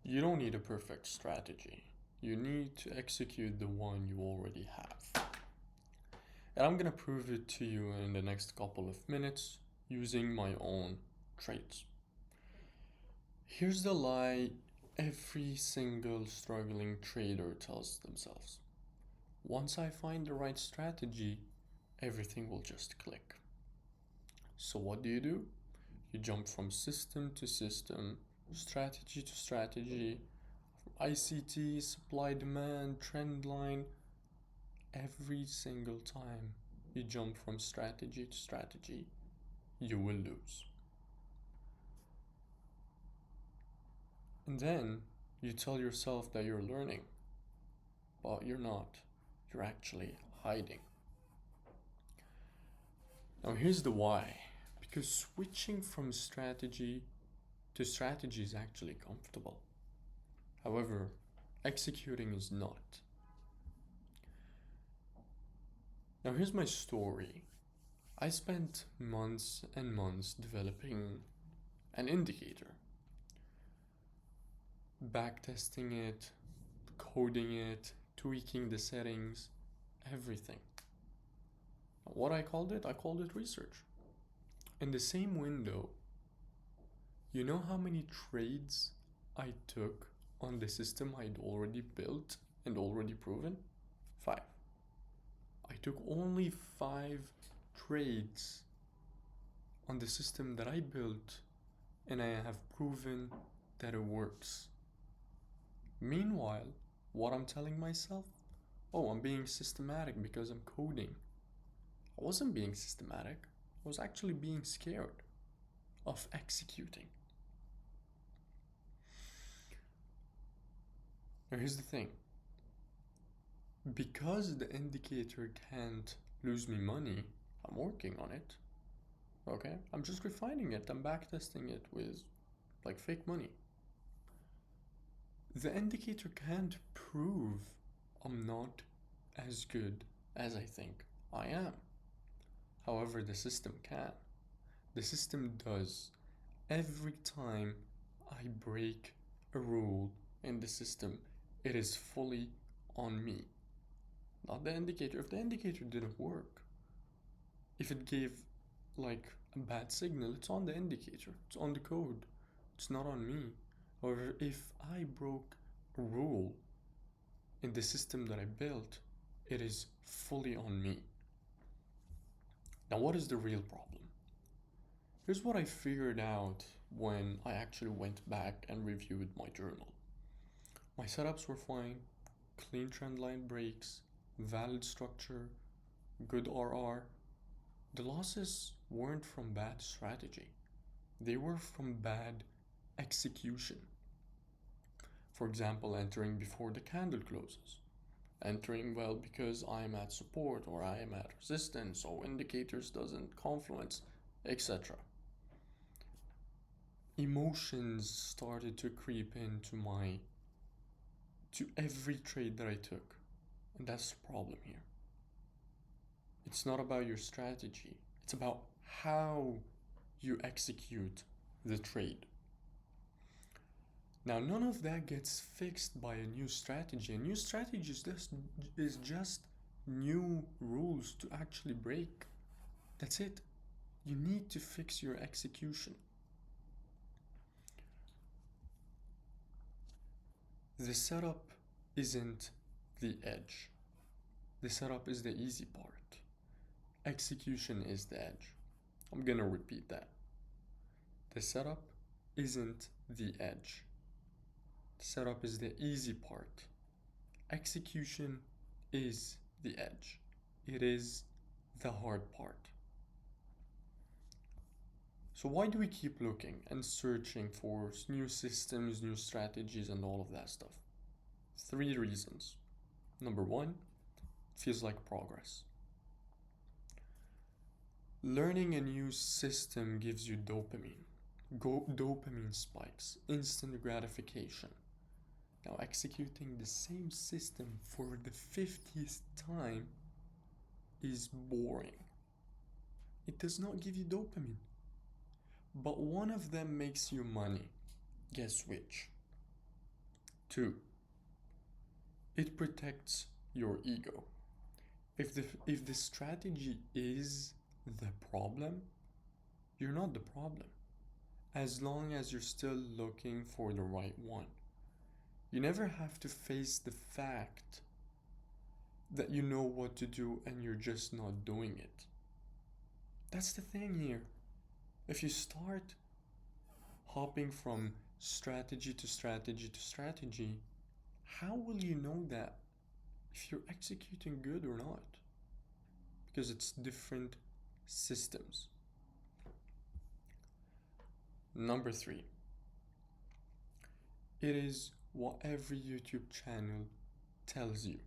You don't need a perfect strategy. You need to execute the one you already have. And I'm gonna prove it to you in the next couple of minutes using my own traits. Here's the lie every single struggling trader tells themselves. Once I find the right strategy, everything will just click. So what do? You jump from system to system, strategy to strategy, ICT, supply demand, trend line. Every single time you jump from strategy to strategy, you will lose. And then you tell yourself that you're learning, but you're not. You're actually hiding. Now, here's the why. Because switching from strategy to strategy is actually comfortable. However, executing is not. Now, here's my story. I spent months and months developing an indicator, backtesting it, coding it, tweaking the settings, everything. What I called it? I called it research. In the same window, you know how many trades I took on the system I'd already built and already proven? 5. I took only 5 trades on the system that I built and I have proven that it works. Meanwhile, what I'm telling myself? Oh, I'm being systematic because I'm coding. I wasn't being systematic. I was actually being scared of executing. Now here's the thing. Because the indicator can't lose me money, I'm working on it. Okay? I'm just refining it. I'm backtesting it with like fake money. The indicator can't prove I'm not as good as I think I am. However, the system can. The system does. Every time I break a rule in the system, it is fully on me, not the indicator. If the indicator didn't work, if it gave like a bad signal, it's on the indicator, it's on the code, it's not on me. However, if I broke a rule in the system that I built, it is fully on me. Now, what is the real problem? Here's what I figured out when I actually went back and reviewed my journal. My setups were fine, clean trendline breaks, valid structure, good RR. The losses weren't from bad strategy, they were from bad execution. For example, entering before the candle closes, entering well because I'm at support or I am at resistance, so indicators doesn't confluence, etc. Emotions started to creep to every trade that I took. And that's the problem here. It's not about your strategy, it's about how you execute the trade. Now, none of that gets fixed by a new strategy. A new strategy is just new rules to actually break. That's it. You need to fix your execution. The setup isn't the edge. The setup is the easy part. Execution is the edge. I'm gonna repeat that. The setup isn't the edge. The setup is the easy part. Execution is the edge. It is the hard part. So why do we keep looking and searching for new systems, new strategies, and all of that stuff? 3 reasons. Number 1, it feels like progress. Learning a new system gives you dopamine. Dopamine spikes, instant gratification. Now, executing the same system for the 50th time is boring. It does not give you dopamine. But one of them makes you money. Guess which? 2, it protects your ego. If the strategy is the problem, you're not the problem. As long as you're still looking for the right one. You never have to face the fact that you know what to do and you're just not doing it. That's the thing here. If you start hopping from strategy to strategy to strategy, how will you know that if you're executing good or not? Because it's different systems. Number 3, it is what every YouTube channel tells you.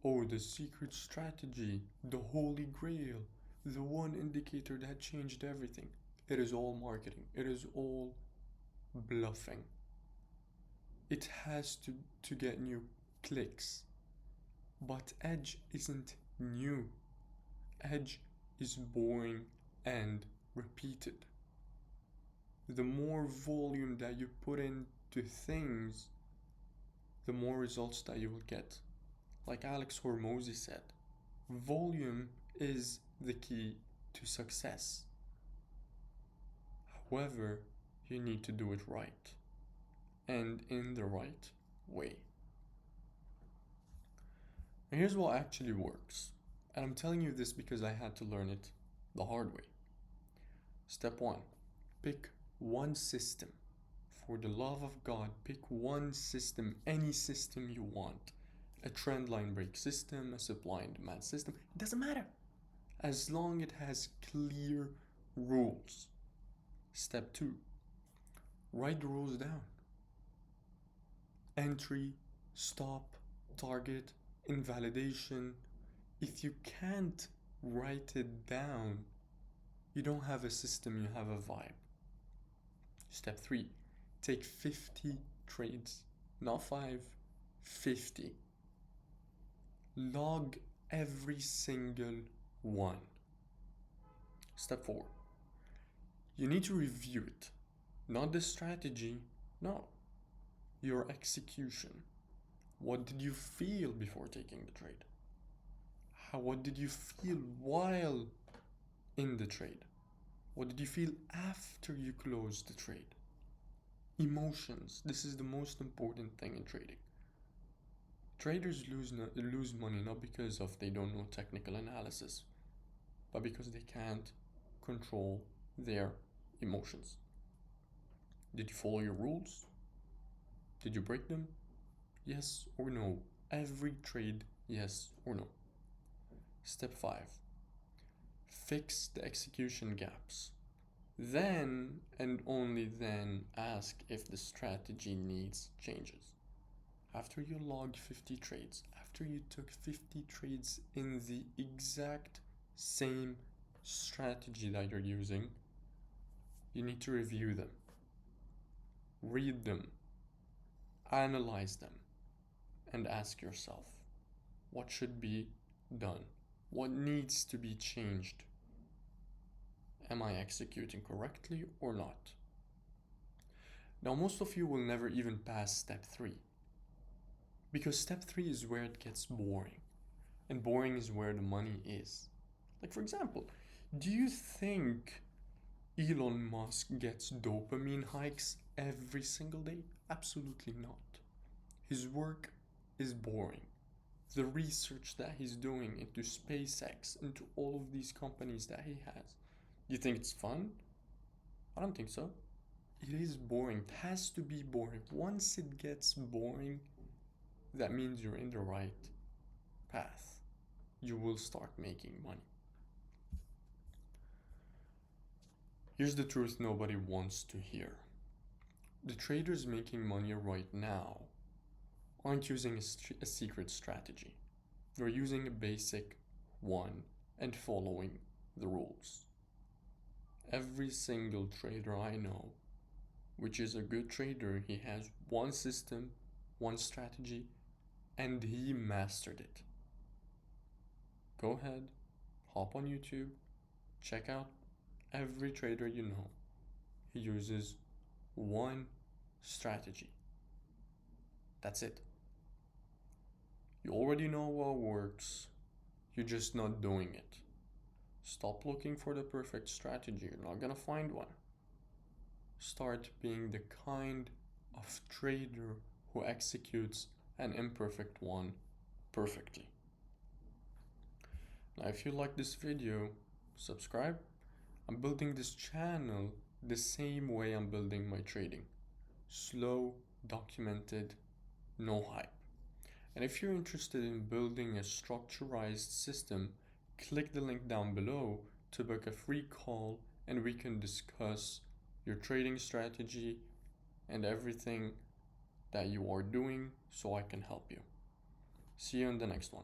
Oh, the secret strategy, the holy grail, the one indicator that changed everything. It is all marketing. It is all bluffing. It has to get new clicks. But Edge isn't new. Edge is boring and repeated. The more volume that you put into things, the more results that you will get. Like Alex Hormozi said, volume is the key to success. However, you need to do it right and in the right way. And here's what actually works. And I'm telling you this because I had to learn it the hard way. Step 1, pick one system. For the love of God, pick one system, any system you want. A trend line break system, a supply and demand system, it doesn't matter. As long as it has clear rules. Step 2, write the rules down. Entry, stop, target, invalidation. If you can't write it down, you don't have a system, you have a vibe. Step 3, take 50 trades, not 5, 50. Log every single one. Step 4, you need to review it. Not the strategy, no. Your execution. What did you feel before taking the trade? What did you feel while in the trade? What did you feel after you closed the trade? Emotions. This is the most important thing in trading. Traders lose money not because they don't know technical analysis, but because they can't control their emotions. Did you follow your rules? Did you break them? Yes or no? Every trade, yes or no. Step 5, fix the execution gaps. Then and only then ask if the strategy needs changes. After you logged 50 trades, after you took 50 trades in the exact same strategy that you're using, you need to review them, read them, analyze them, and ask yourself, what should be done? What needs to be changed? Am I executing correctly or not? Now, most of you will never even pass step 3. Because step 3 is where it gets boring. And boring is where the money is. Like, for example, do you think Elon Musk gets dopamine hikes every single day? Absolutely not. His work is boring. The research that he's doing into SpaceX, into all of these companies that he has, you think it's fun? I don't think so. It is boring. It has to be boring. Once it gets boring, that means you're in the right path. You will start making money. Here's the truth nobody wants to hear. The traders making money right now aren't using a secret strategy. They're using a basic one and following the rules. Every single trader I know, which is a good trader, he has one system, one strategy, and he mastered it. Go ahead, hop on YouTube, check out every trader you know. He uses one strategy. That's it. You already know what works, you're just not doing it. Stop looking for the perfect strategy, you're not gonna find one. Start being the kind of trader who executes an imperfect one perfectly. Now, if you like this video, subscribe. I'm building this channel the same way I'm building my trading. Slow, documented, no hype. And if you're interested in building a structurized system, click the link down below to book a free call and we can discuss your trading strategy and everything that you are doing so I can help you. See you in the next one.